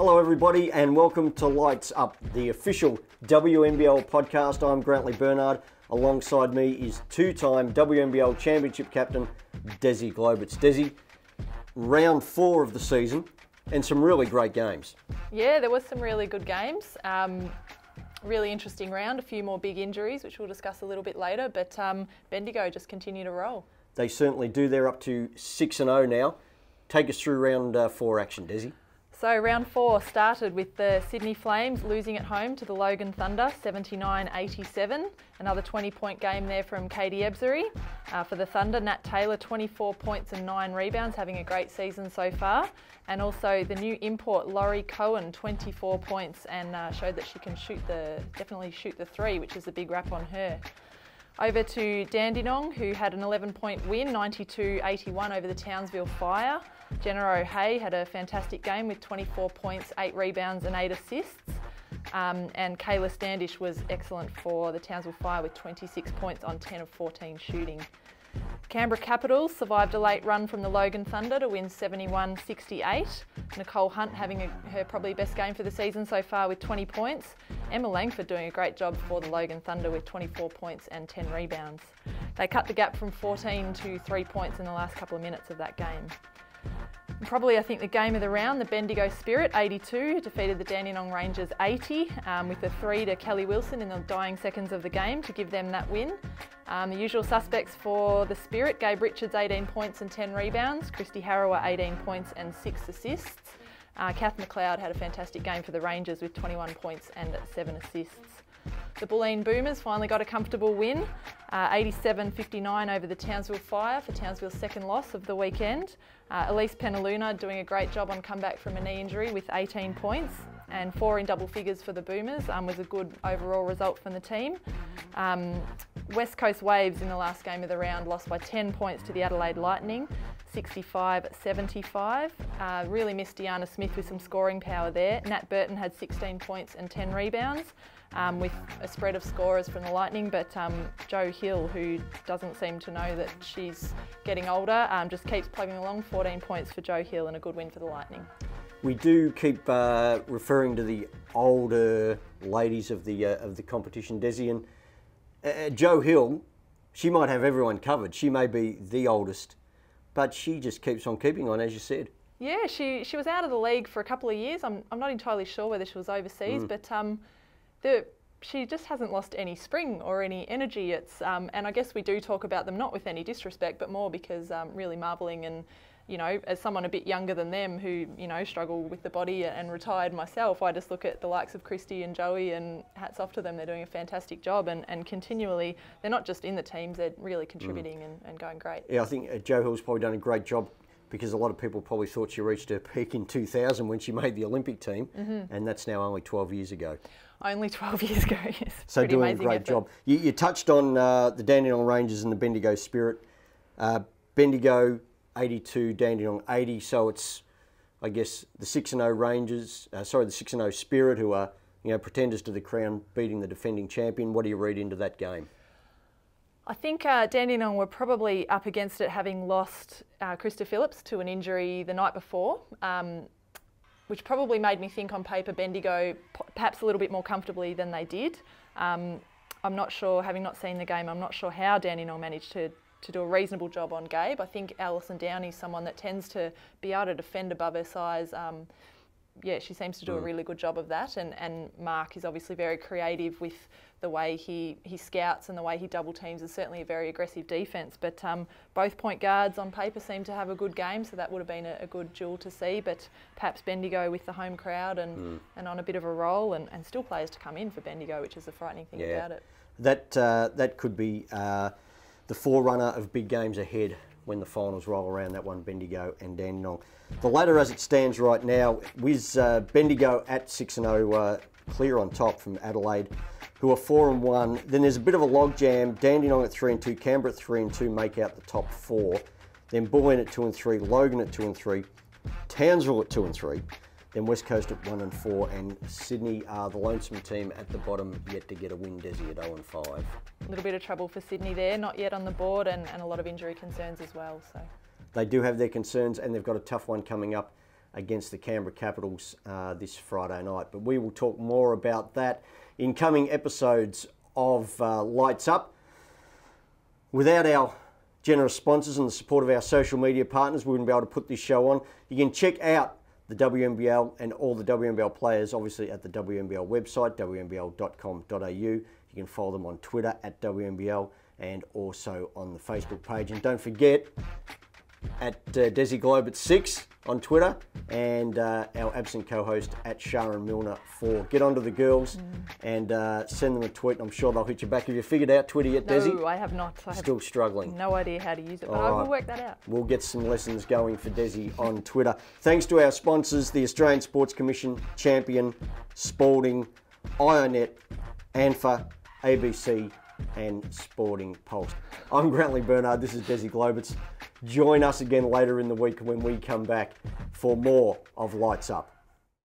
Hello everybody and welcome to Lights Up, the official WNBL podcast. I'm Grantley Bernard. Alongside me is two-time WNBL Championship captain Desi Globitz. Desi, round 4 of the season and some really great games. Yeah, there was some really good games. Really interesting round, a few more big injuries, which we'll discuss a little bit later, but Bendigo just continue to roll. They certainly do. They're up to 6-0 now. Take us through round 4 action, Desi. So round 4 started with the Sydney Flames losing at home to the Logan Thunder, 79-87. Another 20-point game there from Katie Ebzery. For the Thunder, Nat Taylor, 24 points and 9 rebounds, having a great season so far. And also the new import, Laurie Cohen, 24 points and showed that she can definitely shoot the 3, which is a big rap on her. Over to Dandenong, who had an 11-point win, 92-81 over the Townsville Fire. Jenna O'Hay had a fantastic game with 24 points, 8 rebounds and 8 assists. And Kayla Standish was excellent for the Townsville Fire with 26 points on 10 of 14 shooting. Canberra Capitals survived a late run from the Logan Thunder to win 71-68. Nicole Hunt having her probably best game for the season so far with 20 points. Emma Langford doing a great job for the Logan Thunder with 24 points and 10 rebounds. They cut the gap from 14 to 3 points in the last couple of minutes of that game. Probably, I think, the game of the round, the Bendigo Spirit, 82, defeated the Dandenong Rangers 80 with a 3 to Kelly Wilson in the dying seconds of the game to give them that win. The usual suspects for the Spirit, Gabe Richards, 18 points and 10 rebounds, Christy Harrower, 18 points and 6 assists. Kath McLeod had a fantastic game for the Rangers with 21 points and 7 assists. The Bulleen Boomers finally got a comfortable win, 87-59 over the Townsville Fire for Townsville's second loss of the weekend. Elise Penaluna doing a great job on comeback from a knee injury with 18 points, and 4 in double figures for the Boomers was a good overall result from the team. West Coast Waves in the last game of the round lost by 10 points to the Adelaide Lightning, 65-75. Really missed Deanna Smith with some scoring power there. Nat Burton had 16 points and 10 rebounds. With a spread of scorers from the Lightning, but Jo Hill, who doesn't seem to know that she's getting older, just keeps plugging along. 14 points for Jo Hill and a good win for the Lightning. We do keep referring to the older ladies of the competition, Desi, and Jo Hill, she might have everyone covered. She may be the oldest, but she just keeps on keeping on, as you said. Yeah, she was out of the league for a couple of years. I'm not entirely sure whether she was overseas, but she just hasn't lost any spring or any energy. And I guess we do talk about them not with any disrespect, but more because really marvelling and, you know, as someone a bit younger than them who, you know, struggle with the body and retired myself, I just look at the likes of Christy and Joey and hats off to them. They're doing a fantastic job and continually, they're not just in the teams, they're really contributing and going great. Yeah, I think Jo Hill's probably done a great job because a lot of people probably thought she reached her peak in 2000 when she made the Olympic team, and that's now only 12 years ago. Only 12 years ago, yes. So doing a great job. You touched on the Dandenong Rangers and the Bendigo Spirit. Bendigo 82, Dandenong 80, so it's, I guess, the 6-0 Rangers, the 6-0 Spirit, who are, you know, pretenders to the crown, beating the defending champion. What do you read into that game? I think Dandenong were probably up against it, having lost Krista Phillips to an injury the night before, which probably made me think on paper Bendigo perhaps a little bit more comfortably than they did. I'm not sure, having not seen the game, I'm not sure how Dandenong managed to do a reasonable job on Gabe. I think Alison Downey's someone that tends to be able to defend above her size. Yeah, she seems to do a really good job of that, and Mark is obviously very creative with the way he scouts and the way he double teams. Is certainly a very aggressive defence, but both point guards on paper seem to have a good game, so that would have been a good duel to see. But perhaps Bendigo with the home crowd and on a bit of a roll, and still players to come in for Bendigo, which is the frightening thing about it. That could be the forerunner of big games ahead when the finals roll around, that one, Bendigo and Dandenong. The ladder as it stands right now, with Bendigo at 6-0, clear on top from Adelaide, who are 4-1. Then there's a bit of a logjam. Dandenong at 3-2, Canberra at 3-2 make out the top 4. Then Bulleen at 2-3, Logan at 2-3, Townsville at 2-3. Then West Coast at 1-4, and Sydney are the lonesome team at the bottom, yet to get a win, Desi, at 0-5. A little bit of trouble for Sydney there, not yet on the board, and a lot of injury concerns as well. So they do have their concerns, and they've got a tough one coming up against the Canberra Capitals this Friday night. But we will talk more about that in coming episodes of Lights Up. Without our generous sponsors and the support of our social media partners, we wouldn't be able to put this show on. You can check out the WNBL and all the WNBL players, obviously, at the WNBL website, wnbl.com.au. You can follow them on Twitter at WNBL and also on the Facebook page. And don't forget, at Desi Globe at 6 on Twitter, and our absent co-host at Sharon Milner 4. Get onto the girls and send them a tweet. I'm sure they'll hit you back. Have you figured out Twitter yet, Desi? No, I have not. Still struggling. No idea how to use it, but I will work that out. We'll get some lessons going for Desi on Twitter. Thanks to our sponsors, the Australian Sports Commission, Champion, Spalding, IONET, ANFA, ABC, and Sporting Pulse. I'm Grantley Bernard. This is Desi Globitz. Join us again later in the week when we come back for more of Lights Up.